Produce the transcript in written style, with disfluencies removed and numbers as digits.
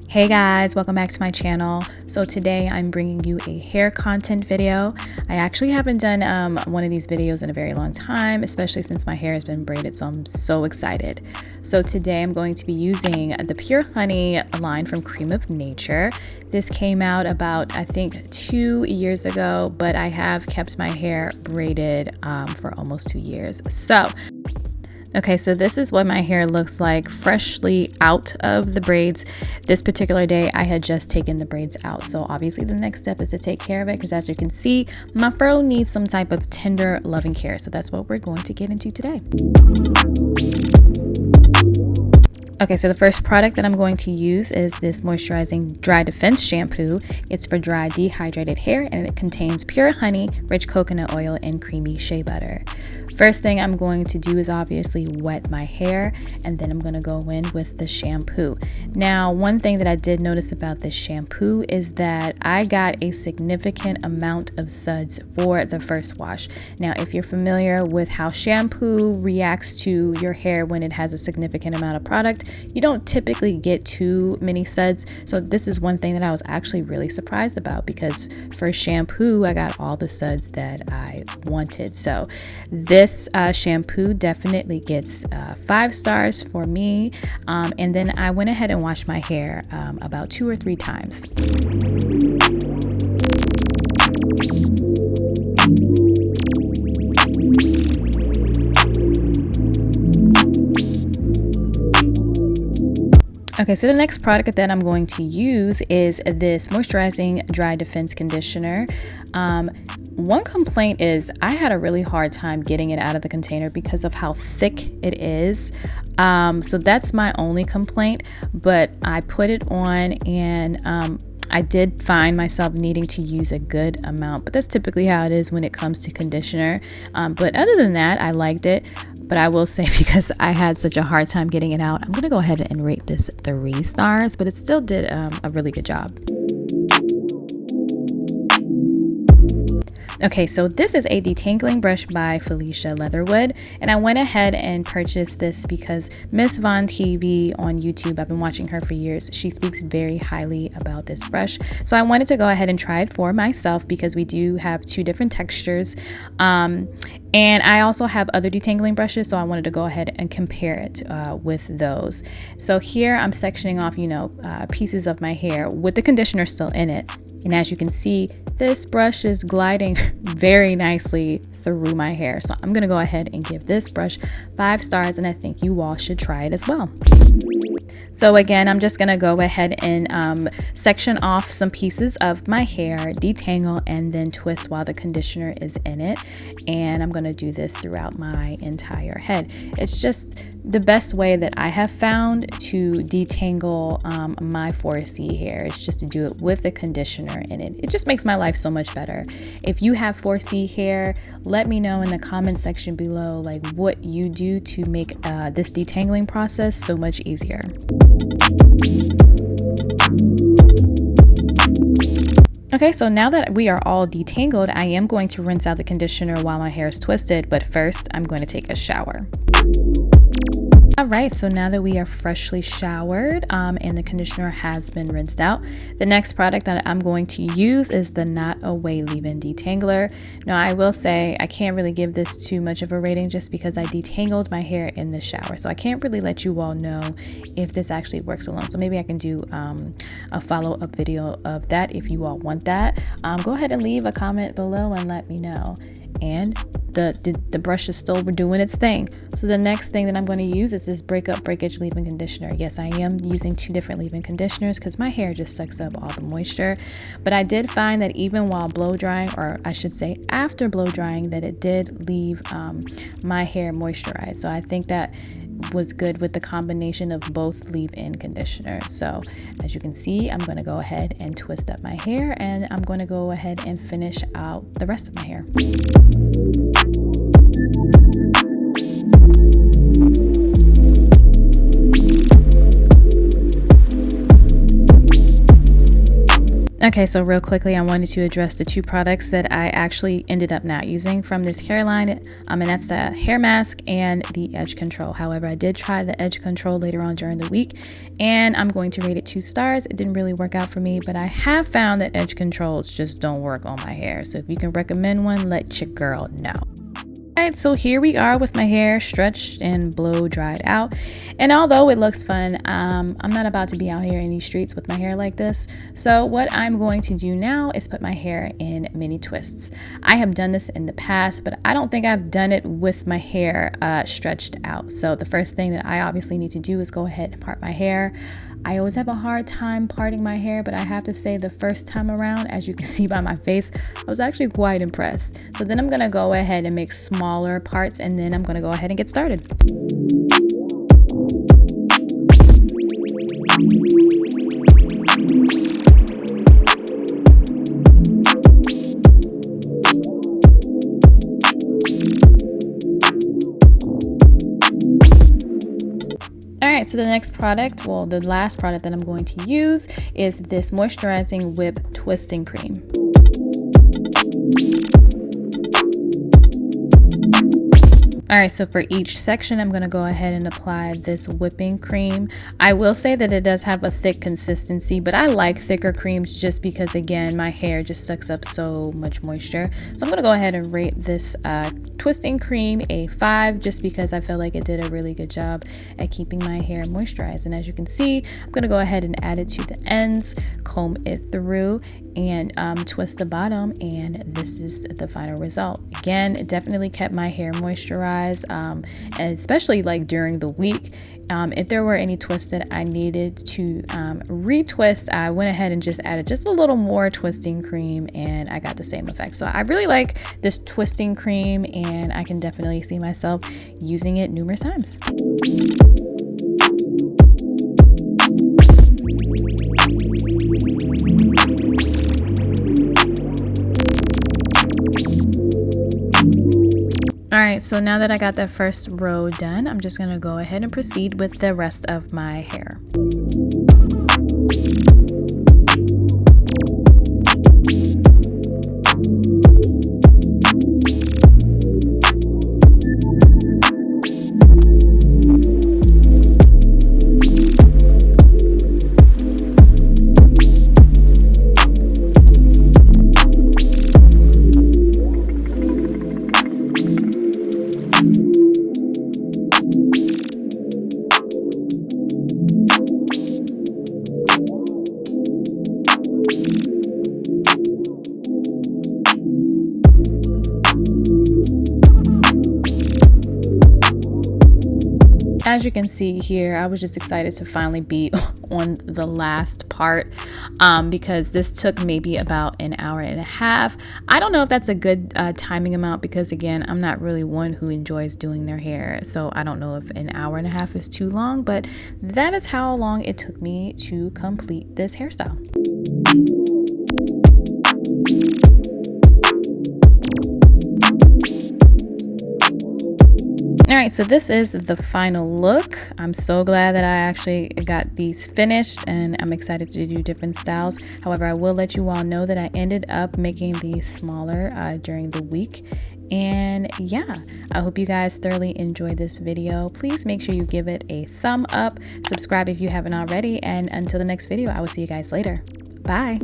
Hey guys, welcome back to my channel. So today I'm bringing you a hair content video. I actually haven't done one of these videos in a very long time, especially since my hair has been braided, so I'm so excited. So today I'm going to be using the Pure Honey line from Creme of Nature. This came out about, I think, 2 years ago, but I have kept my hair braided for almost 2 years. Okay, so this is what my hair looks like freshly out of the braids. This particular day, I had just taken the braids out. So obviously the next step is to take care of it because as you can see, my fro needs some type of tender, loving care. So that's what we're going to get into today. Okay, so the first product that I'm going to use is this moisturizing dry defense shampoo. It's for dry dehydrated hair and it contains pure honey, rich coconut oil, and creamy shea butter. First thing I'm going to do is obviously wet my hair and then I'm going to go in with the shampoo. Now, one thing that I did notice about this shampoo is that I got a significant amount of suds for the first wash. Now, if you're familiar with how shampoo reacts to your hair when it has a significant amount of product, you don't typically get too many suds. So this is one thing that I was actually really surprised about because for shampoo, I got all the suds that I wanted. So this shampoo definitely gets 5 stars for me. And then I went ahead and washed my hair about 2 or 3 times. Okay, so the next product that I'm going to use is this moisturizing dry defense conditioner. One complaint is I had a really hard time getting it out of the container because of how thick it is. So that's my only complaint, but I put it on and I did find myself needing to use a good amount, but that's typically how it is when it comes to conditioner. But other than that, I liked it. But I will say because I had such a hard time getting it out, I'm going to go ahead and rate this 3 stars, but it still did a really good job. Okay, so this is a detangling brush by Felicia Leatherwood, and I went ahead and purchased this because Miss Von TV on YouTube, I've been watching her for years. She speaks very highly about this brush. So I wanted to go ahead and try it for myself because we do have 2 different textures. And I also have other detangling brushes, so I wanted to go ahead and compare it with those. So here I'm sectioning off, pieces of my hair with the conditioner still in it. And as you can see, this brush is gliding very nicely through my hair. So I'm going to go ahead and give this brush 5 stars, and I think you all should try it as well. So again, I'm just going to go ahead and section off some pieces of my hair, detangle, and then twist while the conditioner is in it. And I'm going to do this throughout my entire head. It's just the best way that I have found to detangle my 4C hair is just to do it with the conditioner in it. It just makes my life so much better. If you have 4C hair, let me know in the comment section below like what you do to make this detangling process so much easier. Okay, so now that we are all detangled, I am going to rinse out the conditioner while my hair is twisted, but first I'm going to take a shower. All right, so now that we are freshly showered and the conditioner has been rinsed out, the next product that I'm going to use is the Not Away Leave-In Detangler. Now, I will say I can't really give this too much of a rating just because I detangled my hair in the shower. So I can't really let you all know if this actually works alone. So maybe I can do a follow-up video of that if you all want that. Go ahead and leave a comment below and let me know. And the brush is still doing its thing. So the next thing that I'm going to use is this breakage leave-in conditioner. Yes, I am using 2 different leave-in conditioners because my hair just sucks up all the moisture. But I did find that even while blow drying, or I should say after blow drying, that it did leave my hair moisturized. So I think that was good with the combination of both leave-in conditioners. So as you can see, I'm going to go ahead and twist up my hair, and I'm going to go ahead and finish out the rest of my hair. Okay, so real quickly, I wanted to address the two products that I actually ended up not using from this hairline, and that's the hair mask and the edge control. However, I did try the edge control later on during the week, and I'm going to rate it 2 stars. It didn't really work out for me, but I have found that edge controls just don't work on my hair. So if you can recommend one, let your girl know. Alright, so here we are with my hair stretched and blow dried out, and although it looks fun, I'm not about to be out here in these streets with my hair like this. So what I'm going to do now is put my hair in mini twists. I have done this in the past, but I don't think I've done it with my hair stretched out. So the first thing that I obviously need to do is go ahead and part my hair. I always have a hard time parting my hair, but I have to say the first time around, as you can see by my face, I was actually quite impressed. So then I'm going to go ahead and make smaller parts, and then I'm going to go ahead and get started. Alright, so the next product, well, the last product that I'm going to use is this moisturizing whip twisting cream. Alright, so for each section, I'm going to go ahead and apply this whipping cream. I will say that it does have a thick consistency, but I like thicker creams just because, again, my hair just sucks up so much moisture. So I'm going to go ahead and rate this twisting cream a 5 just because I feel like it did a really good job at keeping my hair moisturized. And as you can see, I'm going to go ahead and add it to the ends, comb it through, and twist the bottom, and this is the final result. Again, it definitely kept my hair moisturized, and especially like during the week. If there were any twists that I needed to retwist, I went ahead and just added just a little more twisting cream, and I got the same effect. So I really like this twisting cream, and I can definitely see myself using it numerous times. Alright, so now that I got that first row done, I'm just going to go ahead and proceed with the rest of my hair. As you can see here, I was just excited to finally be on the last part because this took maybe about an hour and a half. I don't know if that's a good timing amount because, again, I'm not really one who enjoys doing their hair. So I don't know if an hour and a half is too long, but that is how long it took me to complete this hairstyle. Alright, so this is the final look. I'm so glad that I actually got these finished, and I'm excited to do different styles. However, I will let you all know that I ended up making these smaller during the week. And yeah, I hope you guys thoroughly enjoyed this video. Please make sure you give it a thumb up, subscribe if you haven't already, and until the next video, I will see you guys later. Bye.